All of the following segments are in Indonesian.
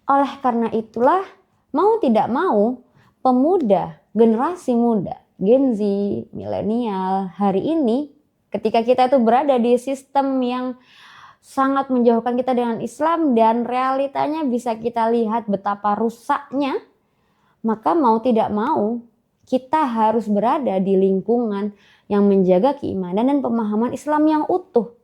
Oleh karena itulah, mau tidak mau, pemuda, generasi muda, Gen Z, milenial, hari ini ketika kita itu berada di sistem yang sangat menjauhkan kita dengan Islam dan realitanya bisa kita lihat betapa rusaknya, maka mau tidak mau kita harus berada di lingkungan yang menjaga keimanan dan pemahaman Islam yang utuh.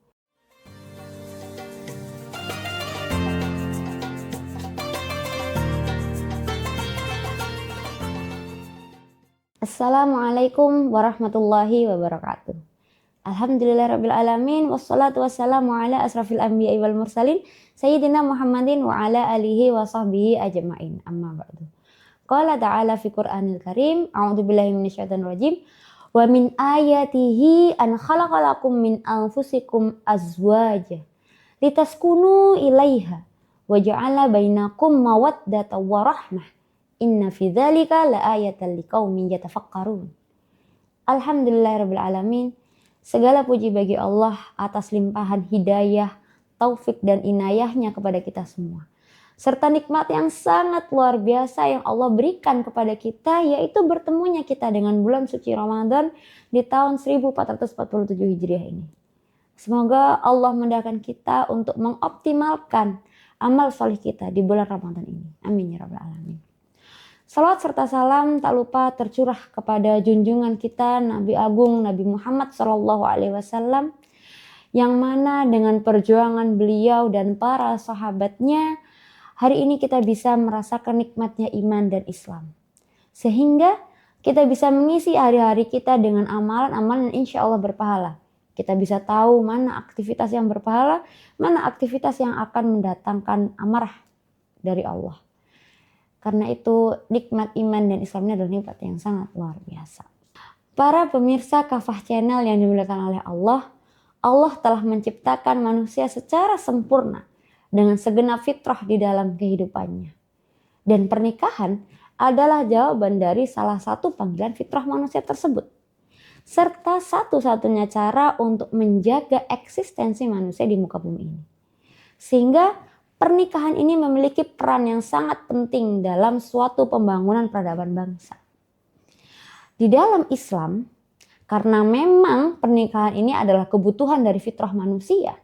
Assalamualaikum warahmatullahi wabarakatuh. Alhamdulillahirrabbilalamin. Wassalatu wassalamu ala asrafil anbiya'i wal mursalin Sayyidina Muhammadin wa ala alihi wa sahbihi ajma'in. Amma ba'du. Qala ta'ala fi Qur'anil Karim. A'udzubillahi minasyaitonir rajim. Wa min ayatihi an khalaqalakum min anfusikum azwaja litaskunu ilaiha wa ja'ala bainakum mawaddatan wa rahmah. Inna fi dzalika laayatan liqaumin yatafakkarun. Alhamdulillahirabbil alamin. Segala puji bagi Allah atas limpahan hidayah, taufik dan inayahnya kepada kita semua. Serta nikmat yang sangat luar biasa yang Allah berikan kepada kita, yaitu bertemunya kita dengan bulan suci Ramadan di tahun 1447 Hijriah ini. Semoga Allah mudahkan kita untuk mengoptimalkan amal soleh kita di bulan Ramadan ini. Amin ya rabbal alamin. Salawat serta salam tak lupa tercurah kepada junjungan kita Nabi Agung Nabi Muhammad SAW, yang mana dengan perjuangan beliau dan para sahabatnya hari ini kita bisa merasakan nikmatnya iman dan Islam, sehingga kita bisa mengisi hari-hari kita dengan amalan-amalan yang insya Allah berpahala. Kita bisa tahu mana aktivitas yang berpahala, mana aktivitas yang akan mendatangkan amarah dari Allah. Karena itu nikmat iman dan Islam ini adalah nikmat yang sangat luar biasa. Para pemirsa Kafah Channel yang dimuliakan oleh Allah, Allah telah menciptakan manusia secara sempurna dengan segenap fitrah di dalam kehidupannya. Dan pernikahan adalah jawaban dari salah satu panggilan fitrah manusia tersebut. Serta satu-satunya cara untuk menjaga eksistensi manusia di muka bumi ini. Sehingga pernikahan ini memiliki peran yang sangat penting dalam suatu pembangunan peradaban bangsa. Di dalam Islam, karena memang pernikahan ini adalah kebutuhan dari fitrah manusia,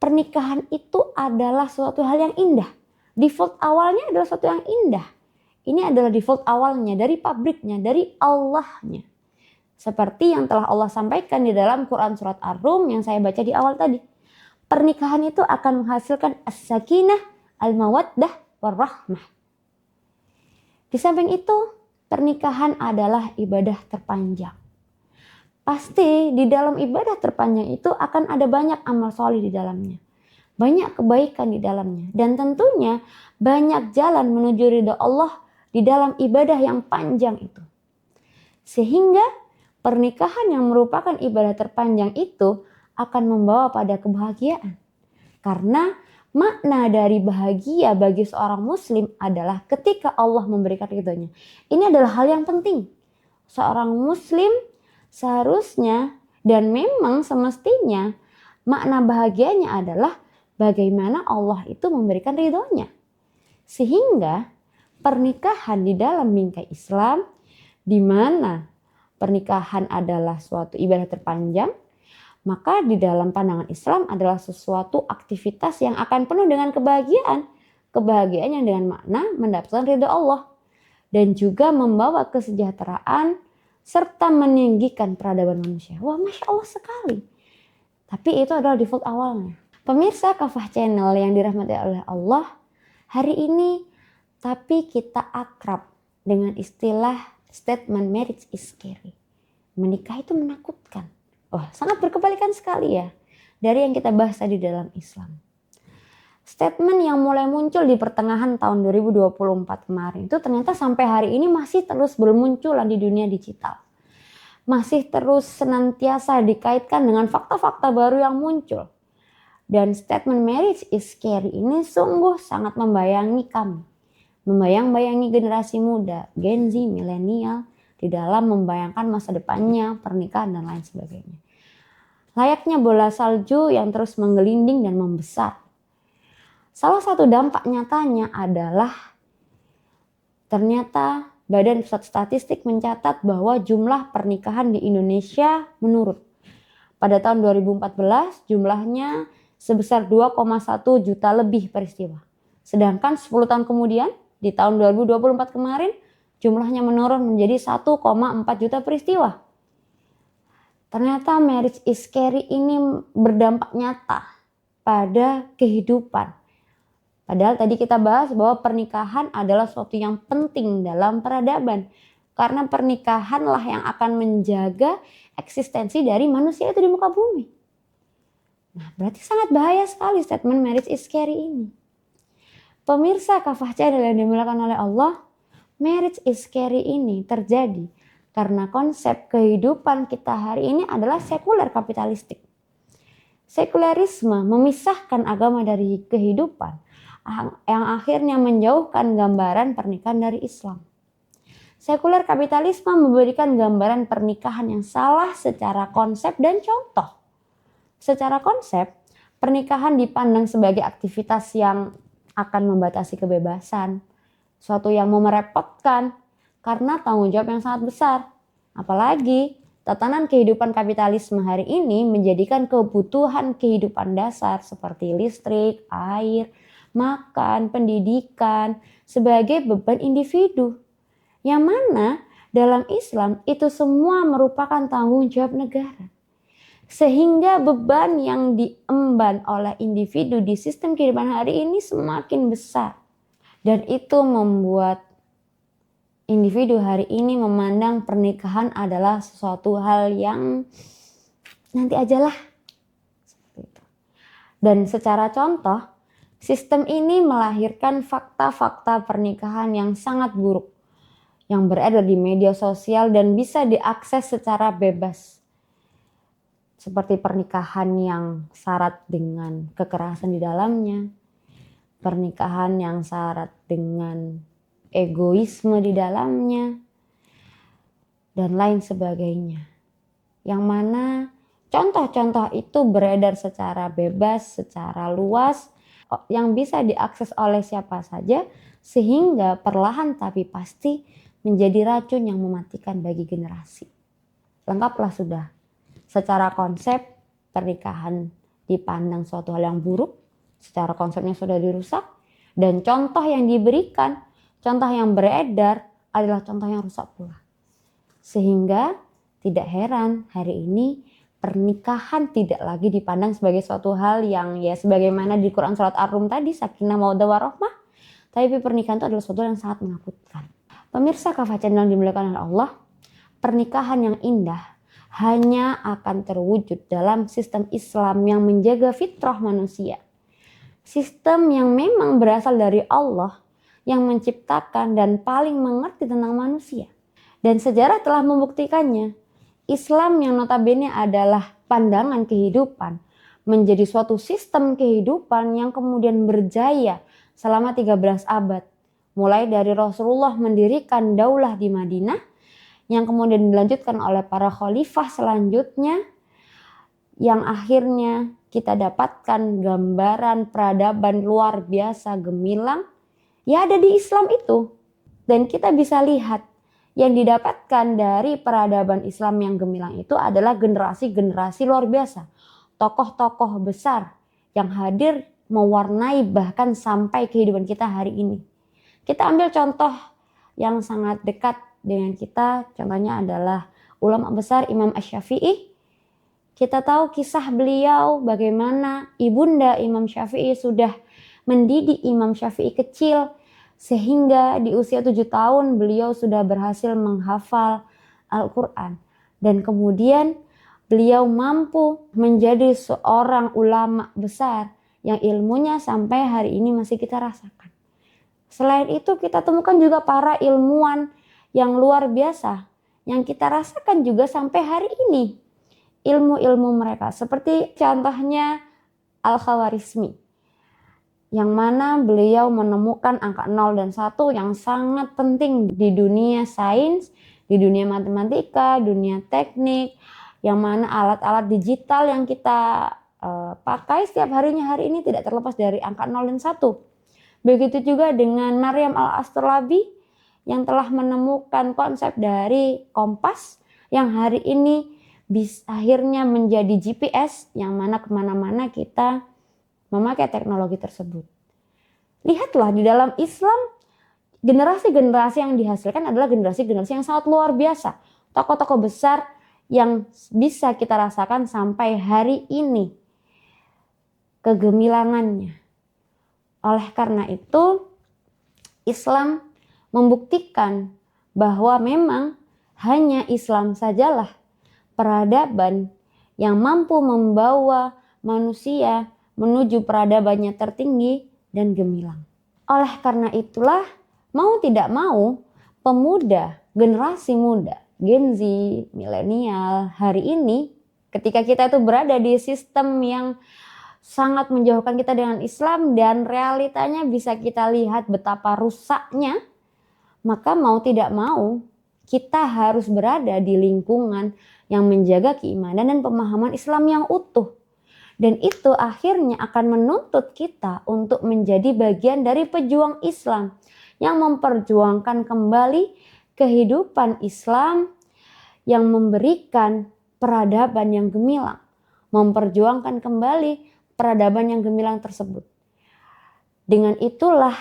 pernikahan itu adalah suatu hal yang indah. Default awalnya adalah suatu yang indah. Ini adalah default awalnya dari pabriknya, dari Allahnya. Seperti yang telah Allah sampaikan di dalam Quran surat Ar-Rum yang saya baca di awal tadi. Pernikahan itu akan menghasilkan as-sakinah, al-mawaddah, war-rahmah. Di samping itu, pernikahan adalah ibadah terpanjang. Pasti di dalam ibadah terpanjang itu akan ada banyak amal soleh di dalamnya. Banyak kebaikan di dalamnya. Dan tentunya banyak jalan menuju ridha Allah di dalam ibadah yang panjang itu. Sehingga pernikahan yang merupakan ibadah terpanjang itu akan membawa pada kebahagiaan. Karena makna dari bahagia bagi seorang muslim adalah ketika Allah memberikan ridhonya. Ini adalah hal yang penting. Seorang muslim seharusnya dan memang semestinya makna bahagianya adalah bagaimana Allah itu memberikan ridhonya. Sehingga pernikahan di dalam bingkai Islam, di mana pernikahan adalah suatu ibadah terpanjang, maka di dalam pandangan Islam adalah sesuatu aktivitas yang akan penuh dengan kebahagiaan. Kebahagiaan yang dengan makna mendapatkan ridha Allah. Dan juga membawa kesejahteraan serta meninggikan peradaban manusia. Wah, Masya Allah sekali. Tapi itu adalah default awalnya. Pemirsa Kafah Channel yang dirahmati oleh Allah, hari ini tapi kita akrab dengan istilah statement marriage is scary. Menikah itu menakutkan. Wah, sangat berkebalikan sekali ya dari yang kita bahas tadi dalam Islam. Statement yang mulai muncul di pertengahan tahun 2024 kemarin itu ternyata sampai hari ini masih terus bermunculan di dunia digital. Masih terus senantiasa dikaitkan dengan fakta-fakta baru yang muncul. Dan statement marriage is scary ini sungguh sangat membayangi kami. Membayang-bayangi generasi muda, Gen Z, milenial, di dalam membayangkan masa depannya, pernikahan dan lain sebagainya. Layaknya bola salju yang terus menggelinding dan membesar. Salah satu dampak nyatanya adalah ternyata Badan Pusat Statistik mencatat bahwa jumlah pernikahan di Indonesia menurun. Pada tahun 2014 jumlahnya sebesar 2,1 juta lebih peristiwa. Sedangkan 10 tahun kemudian di tahun 2024 kemarin jumlahnya menurun menjadi 1,4 juta peristiwa. Ternyata marriage is scary ini berdampak nyata pada kehidupan. Padahal tadi kita bahas bahwa pernikahan adalah sesuatu yang penting dalam peradaban. Karena pernikahanlah yang akan menjaga eksistensi dari manusia itu di muka bumi. Nah, berarti sangat bahaya sekali statement marriage is scary ini. Pemirsa Kafah Channel yang dimuliakan oleh Allah, marriage is scary ini terjadi karena konsep kehidupan kita hari ini adalah sekuler kapitalistik. Sekularisme memisahkan agama dari kehidupan yang akhirnya menjauhkan gambaran pernikahan dari Islam. Sekuler kapitalisme memberikan gambaran pernikahan yang salah secara konsep dan contoh. Secara konsep, pernikahan dipandang sebagai aktivitas yang akan membatasi kebebasan, suatu yang merepotkan karena tanggung jawab yang sangat besar. Apalagi tatanan kehidupan kapitalisme hari ini menjadikan kebutuhan kehidupan dasar seperti listrik, air, makan, pendidikan sebagai beban individu. Yang mana dalam Islam itu semua merupakan tanggung jawab negara. Sehingga beban yang diemban oleh individu di sistem kehidupan hari ini semakin besar. Dan itu membuat individu hari ini memandang pernikahan adalah sesuatu hal yang nanti ajalah. Dan secara contoh, sistem ini melahirkan fakta-fakta pernikahan yang sangat buruk yang beredar di media sosial dan bisa diakses secara bebas. Seperti pernikahan yang syarat dengan kekerasan di dalamnya, pernikahan yang syarat dengan egoisme di dalamnya, dan lain sebagainya. Yang mana contoh-contoh itu beredar secara bebas, secara luas, yang bisa diakses oleh siapa saja, sehingga perlahan tapi pasti menjadi racun yang mematikan bagi generasi. Lengkaplah sudah. Secara konsep pernikahan dipandang suatu hal yang buruk, secara konsepnya sudah dirusak, dan contoh yang diberikan, contoh yang beredar adalah contoh yang rusak pula. Sehingga tidak heran hari ini pernikahan tidak lagi dipandang sebagai suatu hal yang ya sebagaimana di Quran surat Ar-Rum tadi, sakinah mawaddah warahmah, tapi pernikahan itu adalah sesuatu yang sangat menakutkan. Pemirsa Kafah Channel dimuliakan oleh Allah, pernikahan yang indah hanya akan terwujud dalam sistem Islam yang menjaga fitrah manusia. Sistem yang memang berasal dari Allah yang menciptakan dan paling mengerti tentang manusia. Dan sejarah telah membuktikannya. Islam yang notabene adalah pandangan kehidupan menjadi suatu sistem kehidupan yang kemudian berjaya selama 13 abad. Mulai dari Rasulullah mendirikan daulah di Madinah yang kemudian dilanjutkan oleh para khalifah selanjutnya, yang akhirnya kita dapatkan gambaran peradaban luar biasa gemilang ya ada di Islam itu. Dan kita bisa lihat yang didapatkan dari peradaban Islam yang gemilang itu adalah generasi-generasi luar biasa. Tokoh-tokoh besar yang hadir mewarnai bahkan sampai kehidupan kita hari ini. Kita ambil contoh yang sangat dekat dengan kita, contohnya adalah ulama besar Imam Asy-Syafi'i. Kita tahu kisah beliau bagaimana ibunda Imam Syafi'i sudah mendidik Imam Syafi'i kecil sehingga di usia 7 tahun beliau sudah berhasil menghafal Al-Quran. Dan kemudian beliau mampu menjadi seorang ulama besar yang ilmunya sampai hari ini masih kita rasakan. Selain itu kita temukan juga para ilmuwan yang luar biasa yang kita rasakan juga sampai hari ini. Ilmu-ilmu mereka seperti contohnya Al-Khawarizmi. Yang mana beliau menemukan angka 0 dan 1 yang sangat penting di dunia sains, di dunia matematika, dunia teknik. Yang mana alat-alat digital yang kita pakai setiap harinya hari ini tidak terlepas dari angka 0 dan 1. Begitu juga dengan Maryam Al-Astrolabi yang telah menemukan konsep dari kompas yang hari ini akhirnya menjadi GPS yang mana kemana-mana kita memakai teknologi tersebut. Lihatlah di dalam Islam, generasi-generasi yang dihasilkan adalah generasi-generasi yang sangat luar biasa. Tokoh-tokoh besar yang bisa kita rasakan sampai hari ini kegemilangannya. Oleh karena itu, Islam membuktikan bahwa memang hanya Islam sajalah peradaban yang mampu membawa manusia menuju peradabannya tertinggi dan gemilang. Oleh karena itulah, mau tidak mau, pemuda, generasi muda, Gen Z, milenial hari ini, ketika kita itu berada di sistem yang sangat menjauhkan kita dengan Islam dan realitanya bisa kita lihat betapa rusaknya, maka mau tidak mau kita harus berada di lingkungan yang menjaga keimanan dan pemahaman Islam yang utuh. Dan itu akhirnya akan menuntut kita untuk menjadi bagian dari pejuang Islam yang memperjuangkan kembali kehidupan Islam yang memberikan peradaban yang gemilang, memperjuangkan kembali peradaban yang gemilang tersebut. Dengan itulah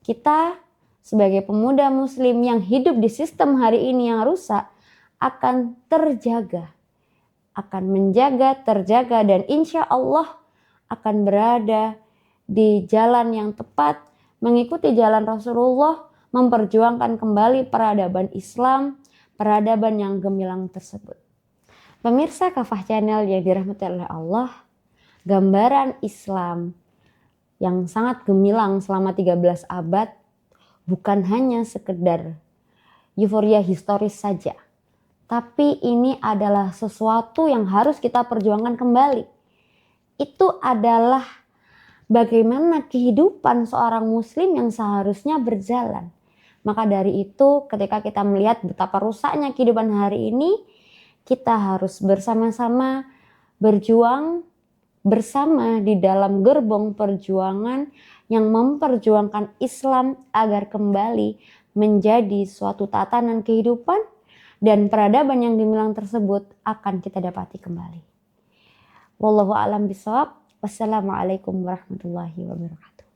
kita sebagai pemuda muslim yang hidup di sistem hari ini yang rusak akan terjaga, akan menjaga, terjaga, dan insya Allah akan berada di jalan yang tepat, mengikuti jalan Rasulullah, memperjuangkan kembali peradaban Islam, peradaban yang gemilang tersebut. Pemirsa Kafah Channel yang dirahmati oleh Allah, gambaran Islam yang sangat gemilang selama 13 abad bukan hanya sekedar euforia historis saja, tapi ini adalah sesuatu yang harus kita perjuangkan kembali. Itu adalah bagaimana kehidupan seorang muslim yang seharusnya berjalan. Maka dari itu, ketika kita melihat betapa rusaknya kehidupan hari ini, kita harus bersama-sama berjuang bersama di dalam gerbong perjuangan yang memperjuangkan Islam agar kembali menjadi suatu tatanan kehidupan dan peradaban yang gemilang tersebut akan kita dapati kembali. Wallahu a'lam bishawab. Wassalamualaikum warahmatullahi wabarakatuh.